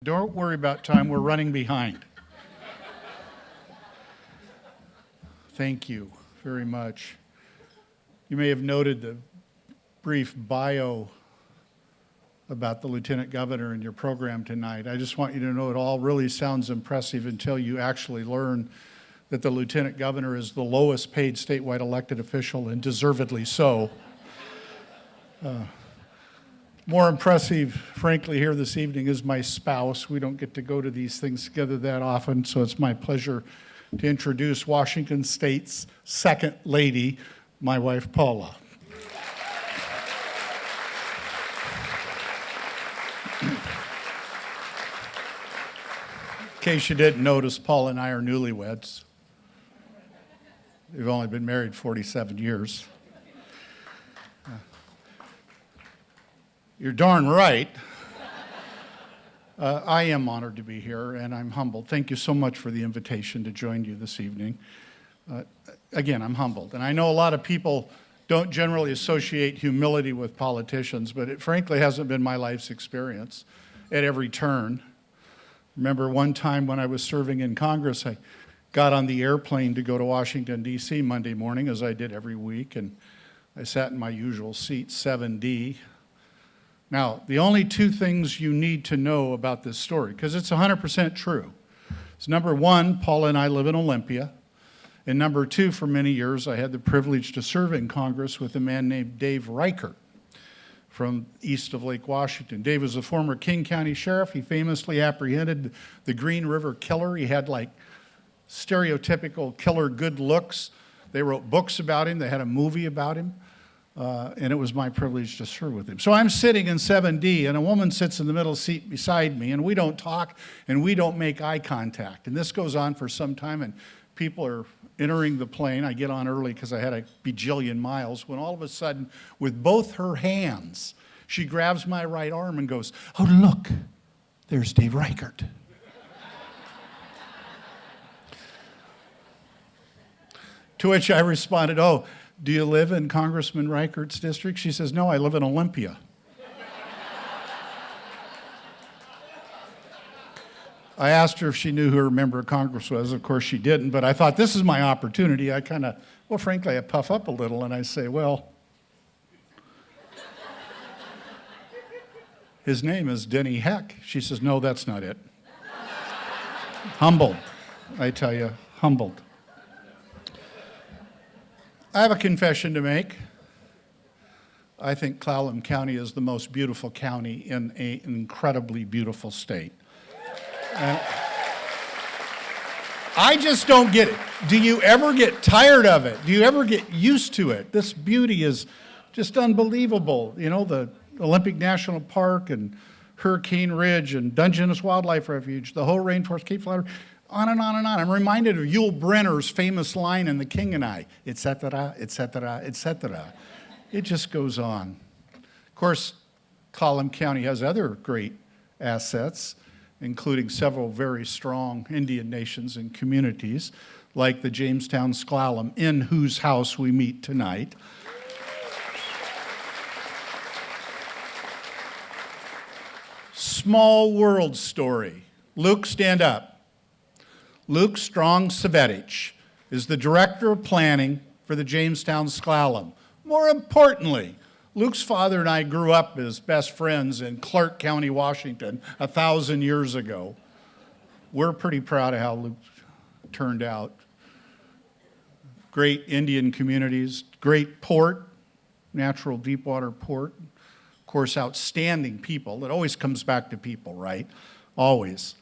Don't worry about time, we're running behind. Thank you very much. You may have noted the brief bio about the Lieutenant Governor in your program tonight. I just want you to know it all really sounds impressive until you actually learn that the Lieutenant Governor is the lowest paid statewide elected official, and deservedly so. More impressive, frankly, here this evening is my spouse. We don't get to go to these things together that often, so it's my pleasure to introduce Washington State's second lady, my wife, Paula. In case you didn't notice, Paula and I are newlyweds. We've only been married 47 years. You're darn right. I am honored to be here, and I'm humbled. Thank you so much for the invitation to join you this evening. Again, I'm humbled. And I know a lot of people don't generally associate humility with politicians, but it frankly hasn't been my life's experience at every turn. Remember one time when I was serving in Congress, I got on the airplane to go to Washington, D.C. Monday morning, as I did every week, and I sat in my usual seat, 7D. Now, the only two things you need to know about this story, because it's 100% true, is number one, Paula and I live in Olympia, and number two, for many years, I had the privilege to serve in Congress with a man named Dave Reichert from east of Lake Washington. Dave was a former King County sheriff. He famously apprehended the Green River Killer. He had like stereotypical killer good looks. They wrote books about him. They had a movie about him. And it was my privilege to serve with him. So I'm sitting in 7D, and a woman sits in the middle seat beside me, and we don't talk, and we don't make eye contact. And this goes on for some time, and people are entering the plane. I get on early because I had a bajillion miles, when all of a sudden, with both her hands, she grabs my right arm and goes, "Oh, look, there's Dave Reichert." To which I responded, "Oh, do you live in Congressman Reichert's district?" She says, "No, I live in Olympia." I asked her if she knew who her member of Congress was. Of course she didn't, but I thought this is my opportunity. I kind of, well, frankly, I puff up a little and I say, "Well, his name is Denny Heck." She says, "No, that's not it." Humbled, I tell you, humbled. I have a confession to make. I think Clallam County is the most beautiful county in an incredibly beautiful state. And I just don't get it. Do you ever get tired of it? Do you ever get used to it? This beauty is just unbelievable. You know, the Olympic National Park and Hurricane Ridge and Dungeness Wildlife Refuge, the whole rainforest, Cape Flower, on and on and on. I'm reminded of Yul Brynner's famous line in The King and I, et cetera, et cetera, et cetera. It just goes on. Of course, Clallam County has other great assets, including several very strong Indian nations and communities, like the Jamestown Clallam, in whose house we meet tonight. Small world story. Luke, stand up. Luke Strong-Savetich is the Director of Planning for the Jamestown Clallam. More importantly, Luke's father and I grew up as best friends in Clark County, Washington, 1,000 years ago. We're pretty proud of how Luke turned out. Great Indian communities, great port, natural deepwater port. Of course, outstanding people. It always comes back to people, right? Always.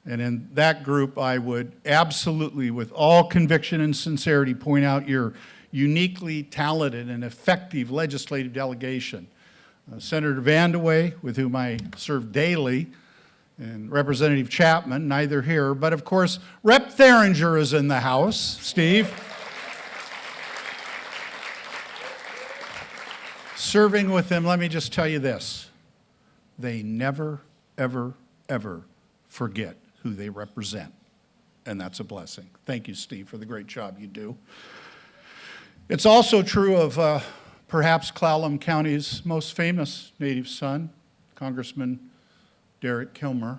And in that group, I would absolutely, with all conviction and sincerity, point out your uniquely talented and effective legislative delegation. Senator Vandeweghe, with whom I serve daily, and Representative Chapman, neither here, but of course, Rep. Theringer is in the house, Steve. Serving with them, let me just tell you this. They never, ever, ever forget who they represent, and that's a blessing. Thank you, Steve, for the great job you do. It's also true of perhaps Clallam County's most famous native son, Congressman Derek Kilmer.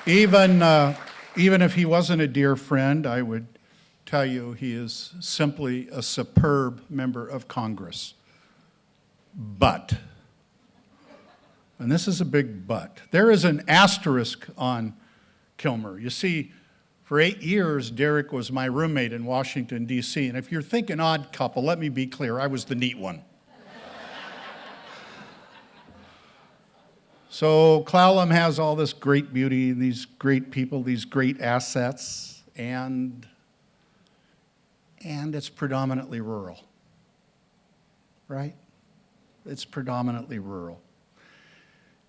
Even, even if he wasn't a dear friend, I would tell you he is simply a superb member of Congress. But, and this is a big but, there is an asterisk on Kilmer. You see, for 8 years, Derek was my roommate in Washington, D.C., and if you're thinking odd couple, let me be clear, I was the neat one. So Clallam has all this great beauty, these great people, these great assets, and it's predominantly rural, right? It's predominantly rural.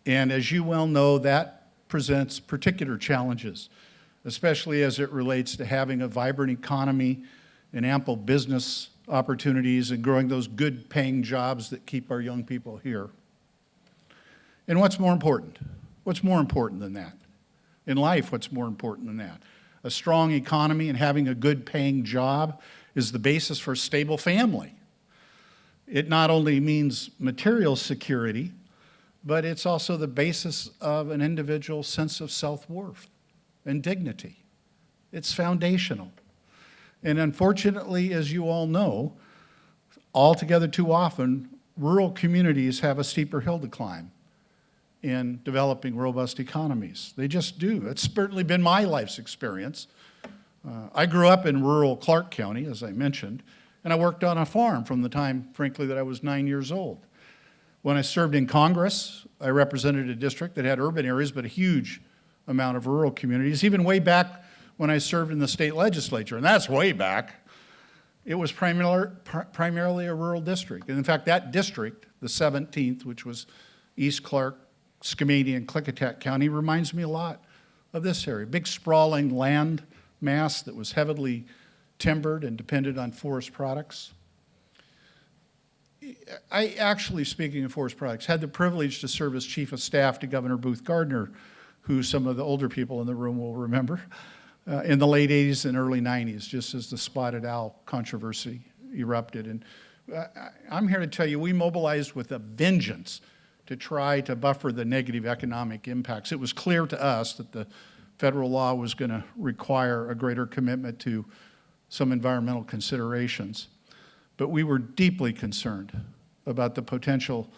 And as you well know, that presents particular challenges, especially as it relates to having a vibrant economy and ample business opportunities and growing those good paying jobs that keep our young people here. And what's more important? What's more important than that? In life, what's more important than that? A strong economy and having a good paying job is the basis for a stable family. It not only means material security, but it's also the basis of an individual's sense of self-worth and dignity. It's foundational. And unfortunately, as you all know, altogether too often, rural communities have a steeper hill to climb in developing robust economies. They just do. It's certainly been my life's experience. I grew up in rural Clark County, as I mentioned, and I worked on a farm from the time, frankly, that I was 9 years old. When I served in Congress, I represented a district that had urban areas, but a huge amount of rural communities, even way back when I served in the state legislature, and that's way back. It was primarily a rural district. And in fact, that district, the 17th, which was East Clark, Skamania, and Klickitat County, reminds me a lot of this area. Big sprawling land mass that was heavily timbered and depended on forest products. I actually, speaking of forest products, had the privilege to serve as chief of staff to Governor Booth Gardner, who some of the older people in the room will remember, in the late 80s and early 90s, just as the spotted owl controversy erupted. And I'm here to tell you, we mobilized with a vengeance to try to buffer the negative economic impacts. It was clear to us that the federal law was going to require a greater commitment to some environmental considerations. But we were deeply concerned about the potential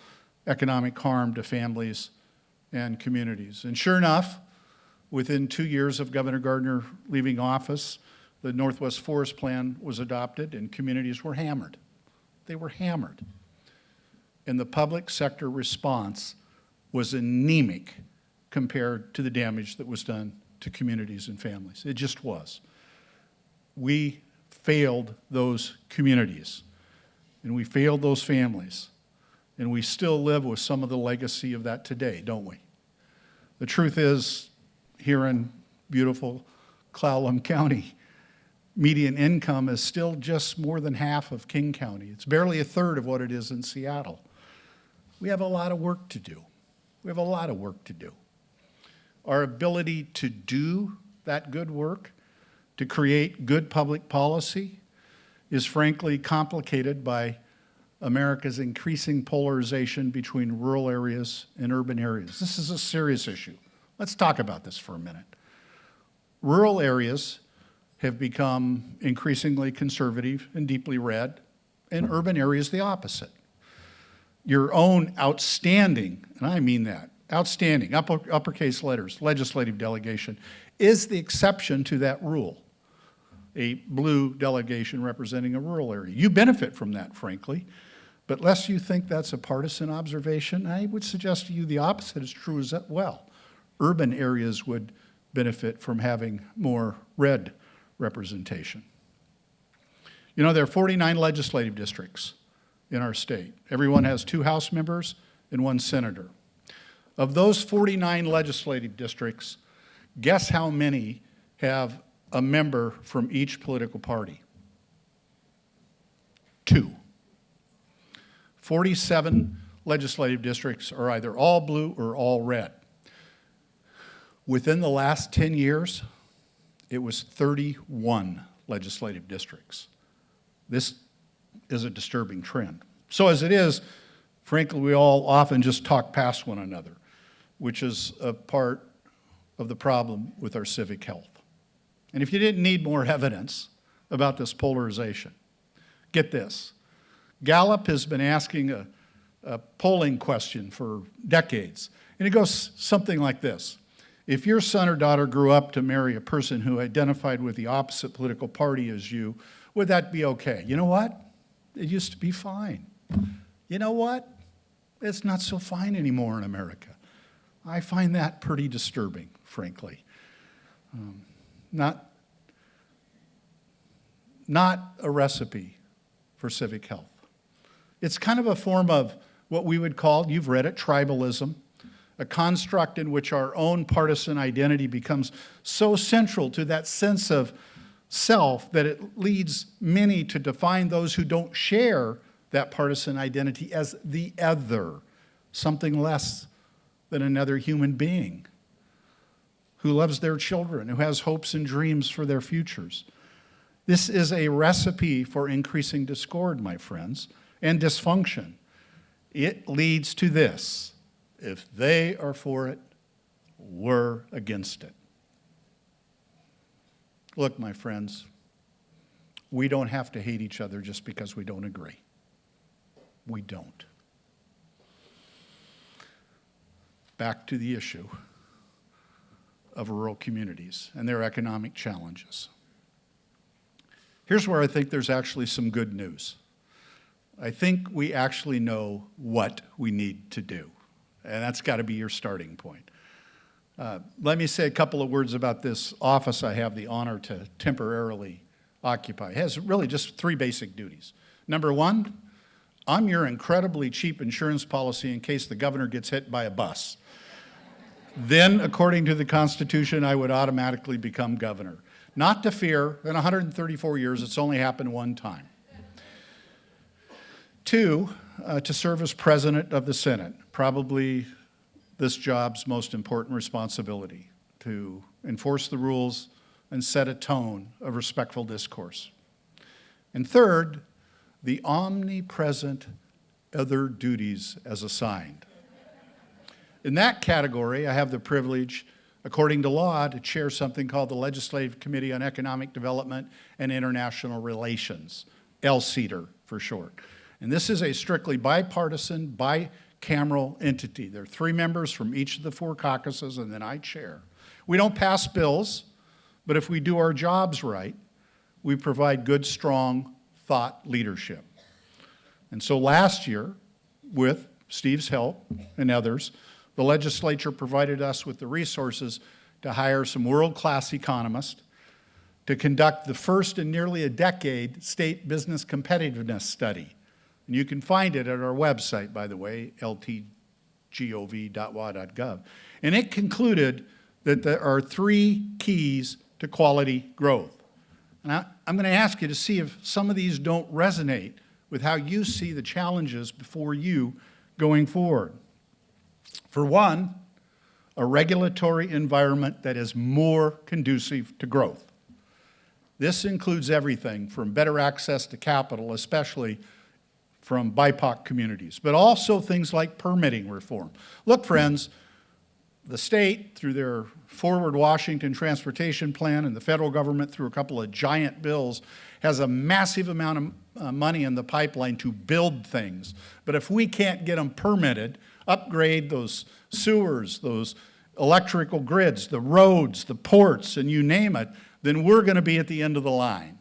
economic harm to families and communities. And sure enough, within 2 years of Governor Gardner leaving office, the Northwest Forest Plan was adopted and communities were hammered. They were hammered. And the public sector response was anemic compared to the damage that was done to communities and families. It just was. We failed those communities, and we failed those families, and we still live with some of the legacy of that today, don't we? The truth is, here in beautiful Clallam County, median income is still just more than half of King County. It's barely a third of what it is in Seattle. We have a lot of work to do. We have a lot of work to do. Our ability to do that good work, to create good public policy, is frankly complicated by America's increasing polarization between rural areas and urban areas. This is a serious issue. Let's talk about this for a minute. Rural areas have become increasingly conservative and deeply red, and urban areas the opposite. Your own outstanding, and I mean that, outstanding, uppercase letters, legislative delegation, is the exception to that rule, a blue delegation representing a rural area. You benefit from that, frankly, but lest you think that's a partisan observation, I would suggest to you the opposite is true as well. Urban areas would benefit from having more red representation. You know, there are 49 legislative districts in our state. Everyone has 2 House members and 1 senator. Of those 49 legislative districts, guess how many have a member from each political party? 2. 47 legislative districts are either all blue or all red. Within the last 10 years, it was 31 legislative districts. This is a disturbing trend. So as it is, frankly, we all often just talk past one another, which is a part of the problem with our civic health. And if you didn't need more evidence about this polarization, get this. Gallup has been asking a polling question for decades, and it goes something like this. If your son or daughter grew up to marry a person who identified with the opposite political party as you, would that be okay? You know what? It used to be fine. You know what? It's not so fine anymore in America. I find that pretty disturbing, frankly. Not a recipe for civic health. It's kind of a form of what we would call, you've read it, tribalism, a construct in which our own partisan identity becomes so central to that sense of self that it leads many to define those who don't share that partisan identity as the other, something less than another human being who loves their children, who has hopes and dreams for their futures. This is a recipe for increasing discord, my friends, and dysfunction. It leads to this: if they are for it, we're against it. Look, my friends, we don't have to hate each other just because we don't agree. We don't. Back to the issue of rural communities and their economic challenges. Here's where I think there's actually some good news. I think we actually know what we need to do, and that's got to be your starting point. Let me say a couple of words about this office I have the honor to temporarily occupy. It has really just three basic duties. Number one, I'm your incredibly cheap insurance policy in case the governor gets hit by a bus. Then, according to the Constitution, I would automatically become governor. Not to fear, in 134 years, it's only happened one time. Two, to serve as president of the Senate, probably this job's most important responsibility, to enforce the rules and set a tone of respectful discourse. And third, the omnipresent other duties as assigned. In that category, I have the privilege, according to law, to chair something called the Legislative Committee on Economic Development and International Relations, LCEDR for short. And this is a strictly bipartisan, bicameral entity. There are 3 members from each of the 4 caucuses, and then I chair. We don't pass bills, but if we do our jobs right, we provide good, strong thought leadership. And so last year, with Steve's help and others, the legislature provided us with the resources to hire some world-class economists to conduct the first in nearly a decade state business competitiveness study. And you can find it at our website, by the way, ltgov.wa.gov. And it concluded that there are 3 keys to quality growth. And I'm going to ask you to see if some of these don't resonate with how you see the challenges before you going forward. For one, a regulatory environment that is more conducive to growth. This includes everything from better access to capital, especially from BIPOC communities, but also things like permitting reform. Look, friends, the state, through their Forward Washington Transportation Plan, and the federal government, through a couple of giant bills, has a massive amount of money in the pipeline to build things. But if we can't get them permitted, upgrade those sewers, those electrical grids, the roads, the ports, and you name it, then we're going to be at the end of the line.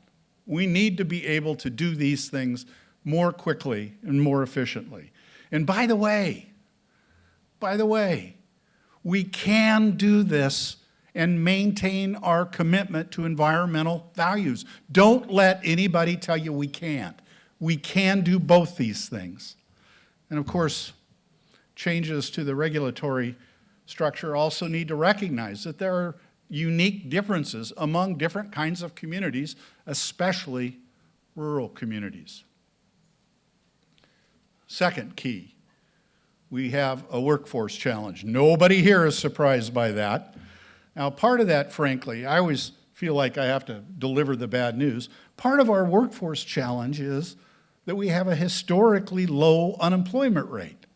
We need to be able to do these things more quickly and more efficiently. And by the way, we can do this and maintain our commitment to environmental values. Don't let anybody tell you we can't. We can do both these things. And of course, changes to the regulatory structure also need to recognize that there are unique differences among different kinds of communities, especially rural communities. Second key, we have a workforce challenge. Nobody here is surprised by that. Now, part of that, frankly, I always feel like I have to deliver the bad news. Part of our workforce challenge is that we have a historically low unemployment rate.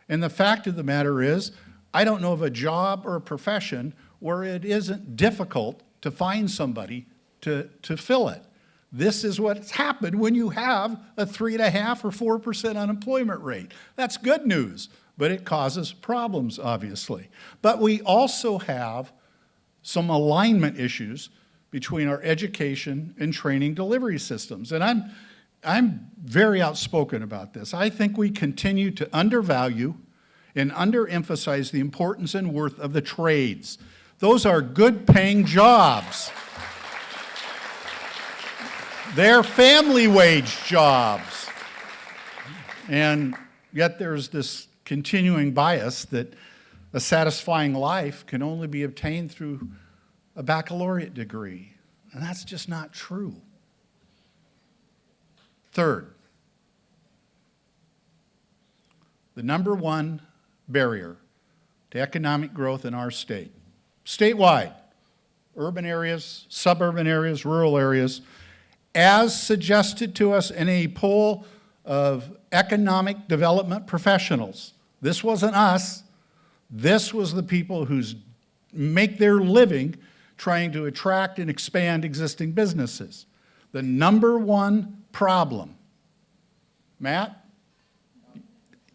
And the fact of the matter is, I don't know of a job or a profession where it isn't difficult to find somebody to fill it. This is what's happened when you have a 3.5% or 4% unemployment rate. That's good news, but it causes problems, obviously. But we also have some alignment issues between our education and training delivery systems. And I'm very outspoken about this. I think we continue to undervalue and underemphasize the importance and worth of the trades. Those are good paying jobs. They're family wage jobs. And yet there's this continuing bias that a satisfying life can only be obtained through a baccalaureate degree. And that's just not true. Third, the number one barrier to economic growth in our state, statewide, urban areas, suburban areas, rural areas, as suggested to us in a poll of economic development professionals. This wasn't us. This was the people who make their living trying to attract and expand existing businesses. The number one problem, Matt,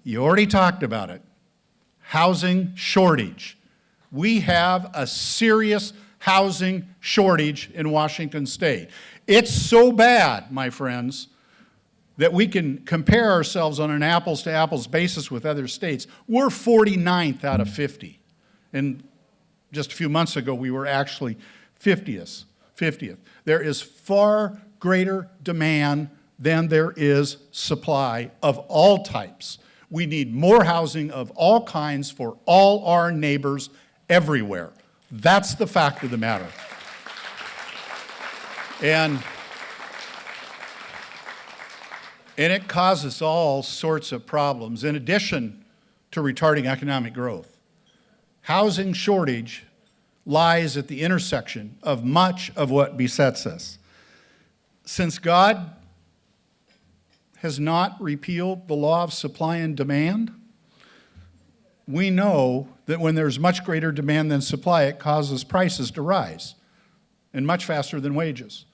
you already talked about it, housing shortage. We have a serious housing shortage in Washington State. It's so bad, my friends, that we can compare ourselves on an apples-to-apples basis with other states. We're 49th out of 50. And just a few months ago, we were actually 50th. There is far greater demand than there is supply of all types. We need more housing of all kinds for all our neighbors everywhere. That's the fact of the matter. And it causes all sorts of problems, in addition to retarding economic growth. Housing shortage lies at the intersection of much of what besets us. Since God has not repealed the law of supply and demand, we know that when there's much greater demand than supply, it causes prices to rise, and much faster than wages.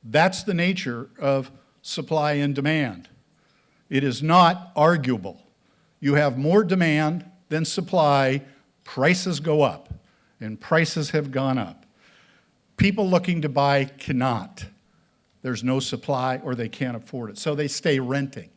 That's the nature of supply and demand. It is not arguable. You have more demand than supply, prices go up, and prices have gone up. People looking to buy cannot. There's no supply or they can't afford it, so they stay renting.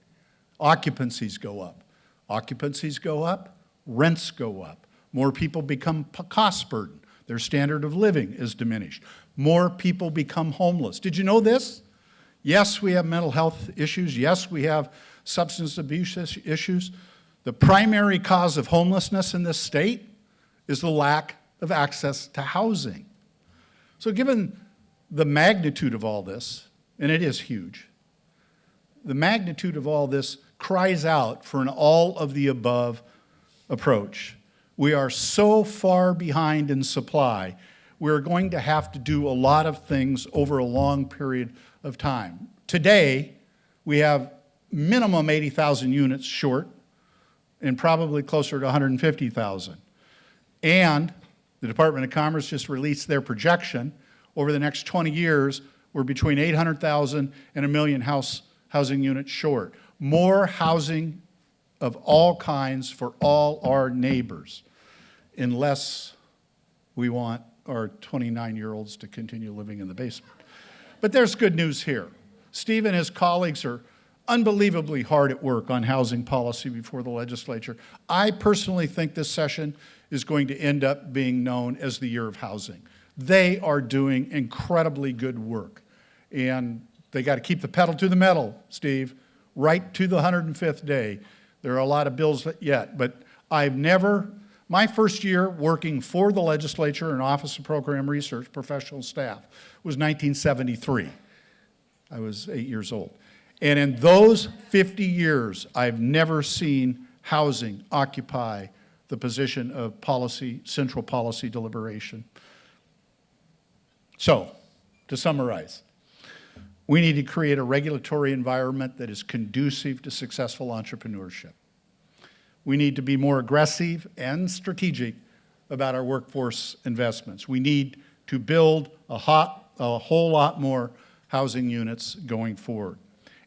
Occupancies go up. Occupancies go up, rents go up. More people become cost burden. Their standard of living is diminished. More people become homeless. Did you know this? Yes, we have mental health issues. Yes, we have substance abuse issues. The primary cause of homelessness in this state is the lack of access to housing. So given the magnitude of all this, and it is huge, the magnitude of all this cries out for an all-of-the-above approach. We are so far behind in supply, we're going to have to do a lot of things over a long period of time. Today, we have minimum 80,000 units short and probably closer to 150,000. And the Department of Commerce just released their projection. Over the next 20 years, we're between 800,000 and 1 million housing units short. More housing of all kinds for all our neighbors, unless we want our 29-year-olds to continue living in the basement. But there's good news here. Steve and his colleagues are unbelievably hard at work on housing policy before the legislature. I personally think this session is going to end up being known as the year of housing. They are doing incredibly good work. And they got to keep the pedal to the metal, Steve, right to the 105th day. There are a lot of bills yet, but my first year working for the legislature and Office of Program Research professional staff was 1973. I was 8 years old. And in those 50 years, I've never seen housing occupy the position of central policy deliberation. So, to summarize, we need to create a regulatory environment that is conducive to successful entrepreneurship. We need to be more aggressive and strategic about our workforce investments. We need to build a whole lot more housing units going forward.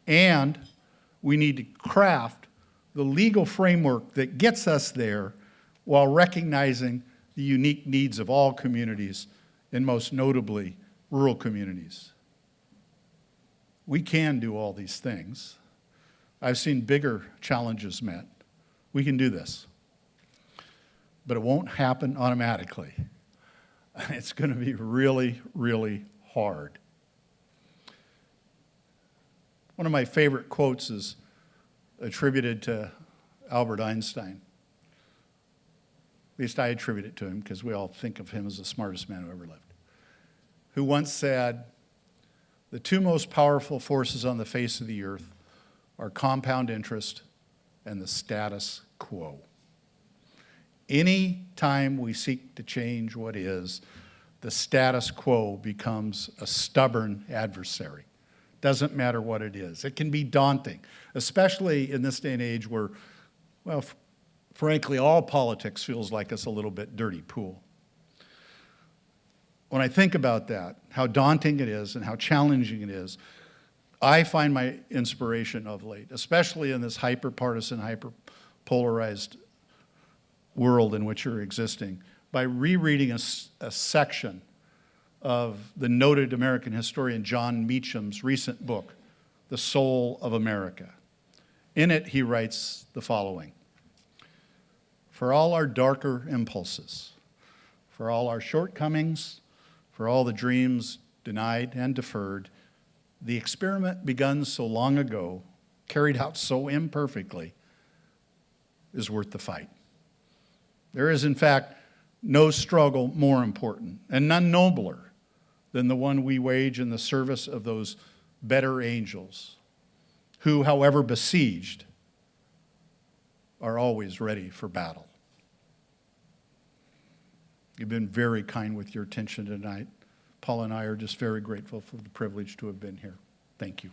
And we need to craft the legal framework that gets us there while recognizing the unique needs of all communities, and most notably, rural communities. We can do all these things. I've seen bigger challenges met. We can do this. But it won't happen automatically. It's going to be really, really hard. One of my favorite quotes is attributed to Albert Einstein. At least I attribute it to him because we all think of him as the smartest man who ever lived. Who once said, "The two most powerful forces on the face of the earth are compound interest and the status quo." Any time we seek to change what is, the status quo becomes a stubborn adversary. Doesn't matter what it is. It can be daunting, especially in this day and age where, well, frankly, all politics feels like it's a little bit dirty pool. When I think about that, how daunting it is and how challenging it is, I find my inspiration of late, especially in this hyper-partisan, hyper-polarized world in which you're existing, by rereading a section of the noted American historian John Meacham's recent book, The Soul of America. In it, he writes the following: "For all our darker impulses, for all our shortcomings, for all the dreams denied and deferred, the experiment begun so long ago, carried out so imperfectly, is worth the fight. There is, in fact, no struggle more important and none nobler than the one we wage in the service of those better angels who, however besieged, are always ready for battle." You've been very kind with your attention tonight. Paul and I are just very grateful for the privilege to have been here. Thank you.